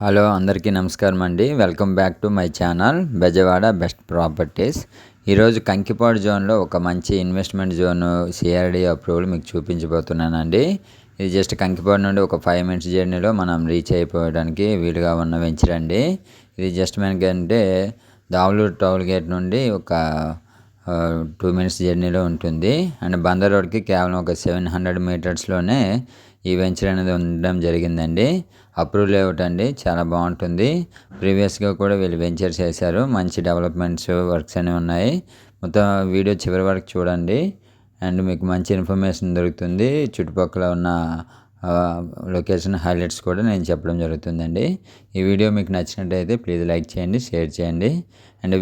Hello అందరికీ నమస్కారం అండి. Welcome back to my channel Bezawada best properties. ఈరోజు కంకిపాడు జోన్లో ఒక మంచి ఇన్వెస్ట్మెంట్ జోన్ సిఆర్డి అప్రూవల్ మీకు చూపించబోతున్నానండి. ఇది జస్ట్ కంకిపాడు నుండి ఒక 5 మినిట్స్ జర్నీలో మనం రీచ్ అయిపోవడానికి వీలుగా ఉన్న వెంచర్ అండి. ఇది జస్ట్ మనకంటే దావలూరు టోల్ గేట్ నుండి ఒక 2 మినిట్స్ జర్నీలో ఉంటుంది. అండ్ బందర్ రోడ్కి కేవలం ఒక 700 మీటర్స్లోనే ఈ వెంచర్ అనేది ఉండడం జరిగిందండి. అప్రూవ్ లేఅవుట్ అండి, చాలా బాగుంటుంది. ప్రీవియస్గా కూడా వీళ్ళు వెంచర్ చేశారు. మంచి డెవలప్మెంట్స్ వర్క్స్ అనేవి ఉన్నాయి. మొత్తం వీడియో చివరి వరకు చూడండి అండ్ మీకు మంచి ఇన్ఫర్మేషన్ దొరుకుతుంది. చుట్టుపక్కల ఉన్న లొకేషన్ హైలైట్స్ కూడా నేను చెప్పడం జరుగుతుందండి. ఈ వీడియో మీకు నచ్చినట్టయితే ప్లీజ్ లైక్ చేయండి, షేర్ చేయండి. అండ్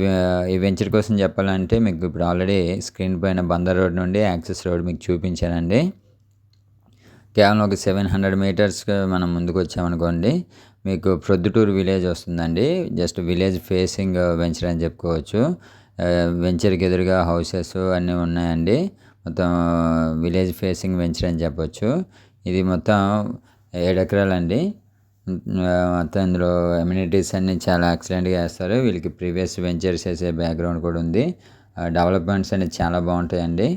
ఈ వెంచర్ కోసం చెప్పాలంటే మీకు ఇప్పుడు ఆల్రెడీ స్క్రీన్ పైన బందర్ రోడ్ నుండి యాక్సెస్ రోడ్ మీకు చూపించానండి. కేవలం ఒక 700 మీటర్స్ మనం ముందుకు వచ్చామనుకోండి, మీకు ప్రొద్దుటూరు విలేజ్ వస్తుందండి. జస్ట్ విలేజ్ ఫేసింగ్ వెంచర్ అని చెప్పుకోవచ్చు. వెంచర్కి ఎదురుగా హౌసెస్ అన్నీ ఉన్నాయండి. మొత్తం విలేజ్ ఫేసింగ్ వెంచర్ అని చెప్పొచ్చు. ఇది మొత్తం 7 ఎకరాలండి. మొత్తం ఇందులో అమ్యూనిటీస్ అన్నీ చాలా ఎక్సలెంట్గా వేస్తారు. వీళ్ళకి ప్రీవియస్ వెంచర్స్ చేసే బ్యాక్గ్రౌండ్ కూడా ఉంది. డెవలప్మెంట్స్ అనేవి చాలా బాగుంటాయండి.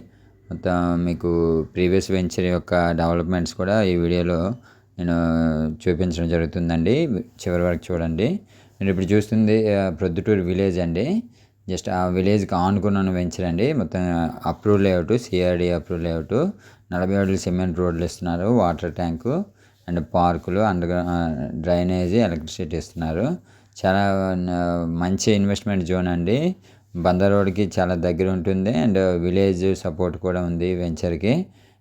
మొత్తం మీకు ప్రీవియస్ వెంచర్ యొక్క డెవలప్మెంట్స్ కూడా ఈ వీడియోలో నేను చూపించడం జరుగుతుందండి. చివరి వరకు చూడండి. మీరు ఇప్పుడు చూస్తుంది ప్రొద్దుటూరు విలేజ్ అండి. జస్ట్ ఆ విలేజ్కి ఆనుకున్న వెంచర్ అండి. మొత్తం approve layout, CRD approve layout. 40 అడుగులు సిమెంట్ రోడ్లు ఇస్తున్నారు, వాటర్ ట్యాంకు అండ్ పార్కులు, అండర్ డ్రైనేజీ, ఎలక్ట్రిసిటీ ఇస్తున్నారు. చాలా మంచి ఇన్వెస్ట్మెంట్ జోన్ అండి. బందర్ రోడ్కి చాలా దగ్గర ఉంటుంది అండ్ విలేజ్ సపోర్ట్ కూడా ఉంది వెంచర్కి.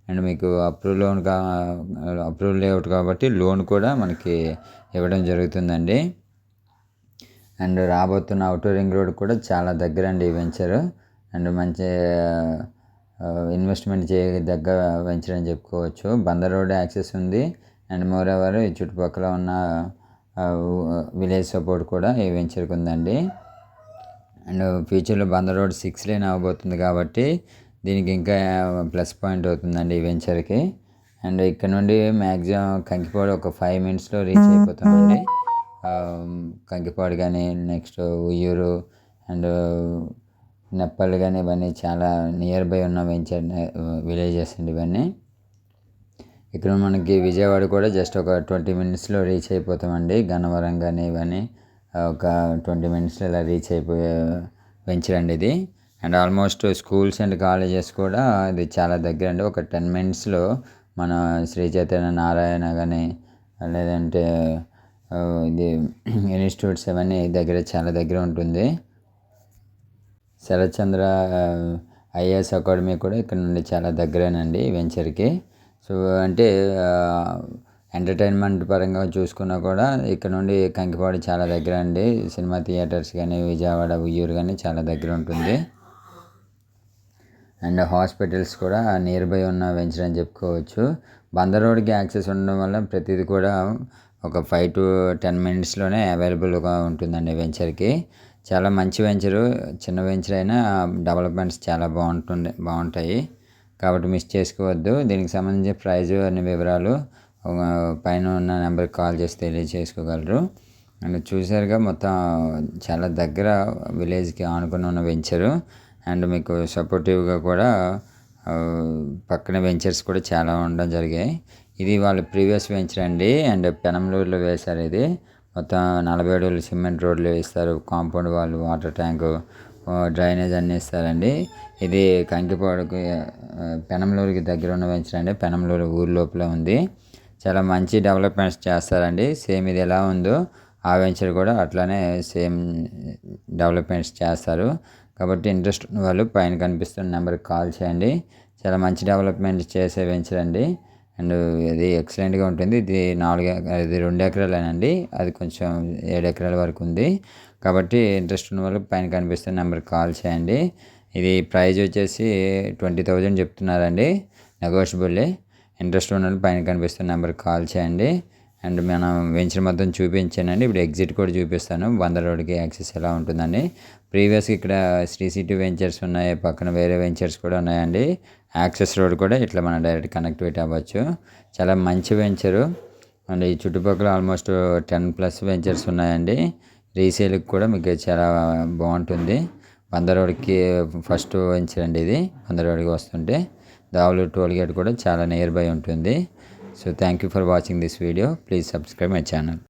అండ్ మీకు అప్రూవ్ లేఅవుట్ కాబట్టి లోన్ కూడా మనకి ఇవ్వడం జరుగుతుందండి. అండ్ రాబోతున్న అవుటర్ రింగ్ రోడ్ కూడా చాలా దగ్గర అండి ఈ వెంచర్. అండ్ మంచి ఇన్వెస్ట్మెంట్ చేయదగ్గ వెంచర్ అని చెప్పుకోవచ్చు. బందర్ రోడ్ యాక్సెస్ ఉంది అండ్ మోరోవర్ ఈ చుట్టుపక్కల ఉన్న విలేజ్ సపోర్ట్ కూడా ఈ వెంచర్కి ఉందండి. అండ్ ఫ్యూచర్లో బందర్ రోడ్ 6 లేన్ అవ్వబోతుంది కాబట్టి దీనికి ఇంకా ప్లస్ పాయింట్ అవుతుందండి ఈ వెంచర్కి. అండ్ ఇక్కడ నుండి మ్యాక్సిమం కంకిపాడు ఒక 5 మినిట్స్లో రీచ్ అయిపోతామండి. కంకిపాడు కానీ నెక్స్ట్ ఉయ్యూరు అండ్ నెప్పల్ కానీ ఇవన్నీ చాలా నియర్ బై ఉన్న వెంచర్ విలేజెస్ అండి ఇవన్నీ. ఇక్కడ మనకి విజయవాడ కూడా జస్ట్ ఒక 20 మినిట్స్లో రీచ్ అయిపోతామండి. గన్నవరం కానీ ఇవన్నీ ఒక 20 మినిట్స్లో ఇలా రీచ్ అయిపోయే వెంచర్ అండి ఇది. And almost schools and colleges కూడా ఇది చాలా దగ్గర అండి. ఒక 10 మినిట్స్లో మన శ్రీ చైతన్య నారాయణ కానీ లేదంటే ఇది ఇన్స్టిట్యూట్స్ అవన్నీ దగ్గర చాలా దగ్గర ఉంటుంది. శరత్చంద్ర ఐఏఎస్ అకాడమీ కూడా ఇక్కడ నుండి చాలా దగ్గరేనండి వెంచర్కి. సో అంటే ఎంటర్టైన్మెంట్ పరంగా చూసుకున్నా కూడా ఇక్కడ నుండి కంకిపాడు చాలా దగ్గర అండి. సినిమా థియేటర్స్ కానీ విజయవాడ ఉయ్యూరు కానీ చాలా దగ్గర ఉంటుంది. అండ్ హాస్పిటల్స్ కూడా నియర్ బై ఉన్న వెంచర్ అని చెప్పుకోవచ్చు. బందర్ రోడ్కి యాక్సెస్ ఉండడం వల్ల ప్రతిదీ కూడా ఒక 5 to 10 మినిట్స్లోనే అవైలబుల్గా ఉంటుందండి వెంచర్కి. చాలా మంచి వెంచరు. చిన్న వెంచర్ అయినా డెవలప్మెంట్స్ చాలా బాగుంటాయి కాబట్టి మిస్ చేసుకోవద్దు. దీనికి సంబంధించిన ప్రైజు అన్ని వివరాలు పైన ఉన్న నెంబర్కి కాల్ చేసి తెలియజేసుకోగలరు. అండ్ చూసారుగా మొత్తం చాలా దగ్గర విలేజ్కి ఆనుకుని ఉన్న వెంచరు. అండ్ మీకు సపోర్టివ్గా కూడా పక్కన వెంచర్స్ కూడా చాలా ఉండడం జరిగాయి. ఇది వాళ్ళ ప్రీవియస్ వెంచర్ అండి. అండ్ పెనంలూరులో వేశారు. ఇది మొత్తం 40 అడుగులు సిమెంట్ రోడ్లు వేస్తారు. కాంపౌండ్ వాళ్ళు, వాటర్ ట్యాంకు, డ్రైనేజ్ అన్నీ ఇస్తారండి. ఇది కంకిపాడుకి పెనంలూరుకి దగ్గర ఉన్న వెంచర్ అండి. పెనంలూరు ఊరు లోపల ఉంది. చాలా మంచి డెవలప్మెంట్స్ చేస్తారండి. సేమ్ ఇది ఎలా ఉందో ఆ వెంచర్ కూడా అట్లానే సేమ్ డెవలప్మెంట్స్ చేస్తారు. కాబట్టి ఇంట్రెస్ట్ ఉన్న వాళ్ళు పైన కనిపిస్తున్న నెంబర్కి కాల్ చేయండి. చాలా మంచి డెవలప్మెంట్ చేసే వెంచర్ అండి. అండ్ ఇది ఎక్సలెంట్గా ఉంటుంది. ఇది 2 ఎకరాలేనండి. అది కొంచెం 7 ఎకరాల వరకు ఉంది. కాబట్టి ఇంట్రెస్ట్ ఉన్న వాళ్ళు పైన కనిపిస్తున్న నెంబర్కి కాల్ చేయండి. ఇది ప్రైజ్ వచ్చేసి 20,000 చెప్తున్నారండి. నెగోషియబుల్లే. ఇంట్రెస్ట్ ఉన్న వాళ్ళు పైన కనిపిస్తున్న నెంబర్కి కాల్ చేయండి. అండ్ మనం వెంచర్ మొత్తం చూపించానండి. ఇప్పుడు ఎగ్జిట్ కూడా చూపిస్తాను. బందర్ రోడ్కి యాక్సెస్ ఎలా ఉంటుందండి. ప్రీవియస్గా ఇక్కడ శ్రీ సిటీ వెంచర్స్ ఉన్నాయి. పక్కన వేరే వెంచర్స్ కూడా ఉన్నాయండి. యాక్సెస్ రోడ్ కూడా ఇట్లా మనం డైరెక్ట్ కనెక్టివిటీ అవ్వచ్చు. చాలా మంచి వెంచరు. అండ్ ఈ చుట్టుపక్కల ఆల్మోస్ట్ 10+ వెంచర్స్ ఉన్నాయండి. రీసేల్కి కూడా మీకు చాలా బాగుంటుంది. బందరోడ్కి ఫస్ట్ వెంచర్ అండి ఇది. బందరోడ్కి వస్తుంటే దావులూరు టోల్గేట్ కూడా చాలా నియర్ బై ఉంటుంది. So thank you for watching this video. Please subscribe my channel.